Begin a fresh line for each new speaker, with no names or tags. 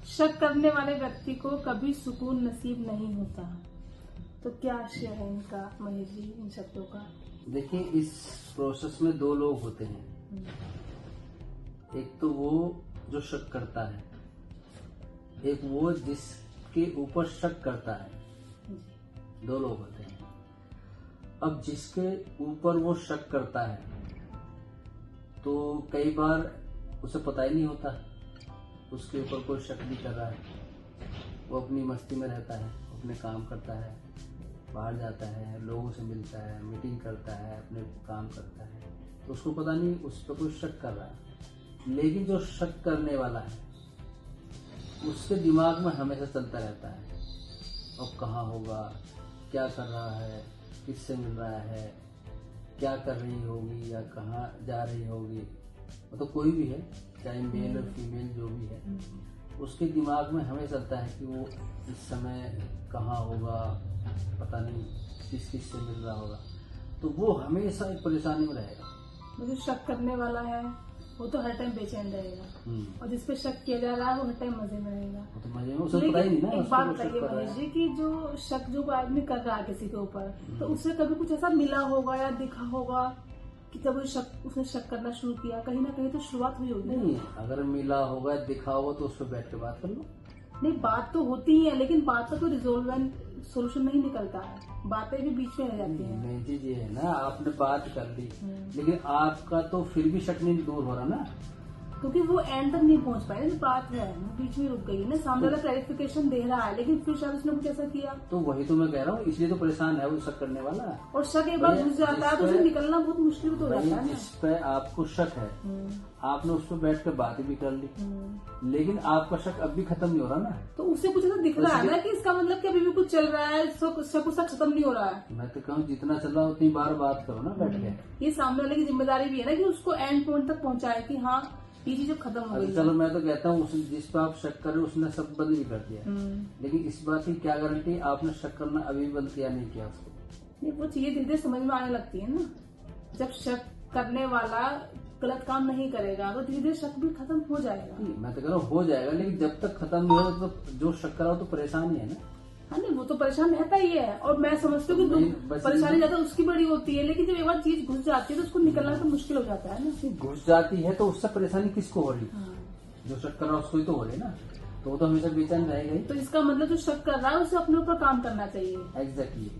शक करने वाले व्यक्ति को कभी सुकून नसीब नहीं होता। तो क्या आशय है इनका महेश जी, इन शब्दों का?
देखिए, इस प्रोसेस में दो लोग होते हैं। एक तो वो जो शक करता है, एक वो जिसके ऊपर शक करता है। दो लोग होते हैं। अब जिसके ऊपर वो शक करता है तो कई बार उसे पता ही नहीं होता उसके ऊपर कोई शक भी कर रहा है। वो अपनी मस्ती में रहता है, अपने काम करता है, बाहर जाता है, लोगों से मिलता है, मीटिंग करता है, अपने काम करता है, तो उसको पता नहीं उस पर कोई शक कर रहा है। लेकिन जो शक करने वाला है उसके दिमाग में हमेशा चलता रहता है, अब कहाँ होगा, क्या कर रहा है, किससे मिल रहा है, क्या कर रही होगी या कहाँ जा रही होगी। मतलब कोई भी है, चाहे मेल और फीमेल जो भी है, उसके दिमाग में हमें चलता है कि वो इस समय कहाँ होगा, पता नहीं किस किस से मिल रहा होगा। तो वो हमेशा एक परेशानी में रहेगा।
जो शक करने वाला है वो तो हर टाइम बेचैन रहेगा, और जिसपे शक किया जा रहा है वो हर टाइम मजे में रहेगा।
तो मजे में उसे पता ही नहीं ना।
एक बात बताइए महेश जी कि जो शक जो आदमी कर रहा है किसी के ऊपर, तो उससे कभी कुछ ऐसा मिला होगा या दिखा होगा कि जब उसने शक करना शुरू किया, कहीं ना कहीं तो शुरुआत हुई होगी।
नहीं, अगर मिला होगा, दिखा होगा तो उस पर बैठ के बात कर लो।
नहीं, बात तो होती ही है, लेकिन बात का कोई रिजोल्व सोल्यूशन नहीं निकलता है, बातें भी बीच में रह जाती हैं।
नहीं जी, ये है ना, आपने बात कर ली, लेकिन आपका तो फिर भी शक नहीं दूर हो रहा ना,
क्योंकि वो एंड तक नहीं पहुंच पाए। बात है बीच में रुक गई ना, सामने वाला क्लैरिफिकेशन दे रहा है लेकिन फिर शायद उसने कुछ ऐसा किया।
तो वही तो मैं कह रहा हूँ, इसलिए तो परेशान है वो शक करने वाला।
और शक एक बार घुस जाता है तो उसे निकलना बहुत मुश्किल तो हो जाता है।
जिस पे आपको शक है, आपने उस पर बैठ कर बात भी कर ली, लेकिन आपका शक अब भी खत्म नहीं हो रहा ना।
तो उसे कुछ ऐसा दिख रहा है ना कि इसका मतलब कि अभी भी कुछ चल रहा है, शक उसका खत्म नहीं हो रहा है।
मैं तो कहूँ जितना चल रहा है उतनी बार बात करो ना बैठ के।
ये सामने वाले की जिम्मेदारी भी है ना कि उसको एंड पॉइंट तक पहुंचाए कि हाँ ये चीज खत्म हो गई।
चलो, मैं तो कहता हूँ जिस पर आप शक कर रहे हो उसने सब बंद भी कर दिया, लेकिन इस बात की क्या गारंटी आपने शक करना अभी भी बंद किया नहीं किया उसको।
नहीं, वो चीजें धीरे धीरे समझ में आने लगती है ना। जब शक करने वाला गलत काम नहीं करेगा तो धीरे धीरे शक भी खत्म हो जाएगा।
मैं तो कह रहा हूँ हो जाएगा, लेकिन जब तक खत्म नहीं हो तो जो शक करा हो तो परेशान ही है ना।
हाँ, नहीं वो तो परेशान रहता ही है, और मैं समझती हूँ कि परेशानी ज्यादा उसकी बड़ी होती है, लेकिन जब एक बार चीज घुस जाती है तो उसको निकलना तो मुश्किल हो जाता है ना।
घुस जाती है तो उससे परेशानी किसको हो रही? जो शक कर रहा है उसको ही तो हो रही ना, तो वो तो हमेशा बेचैन रहेगा ही।
तो इसका मतलब जो शक कर रहा है उसे अपने ऊपर काम करना चाहिए।
एग्जैक्टली।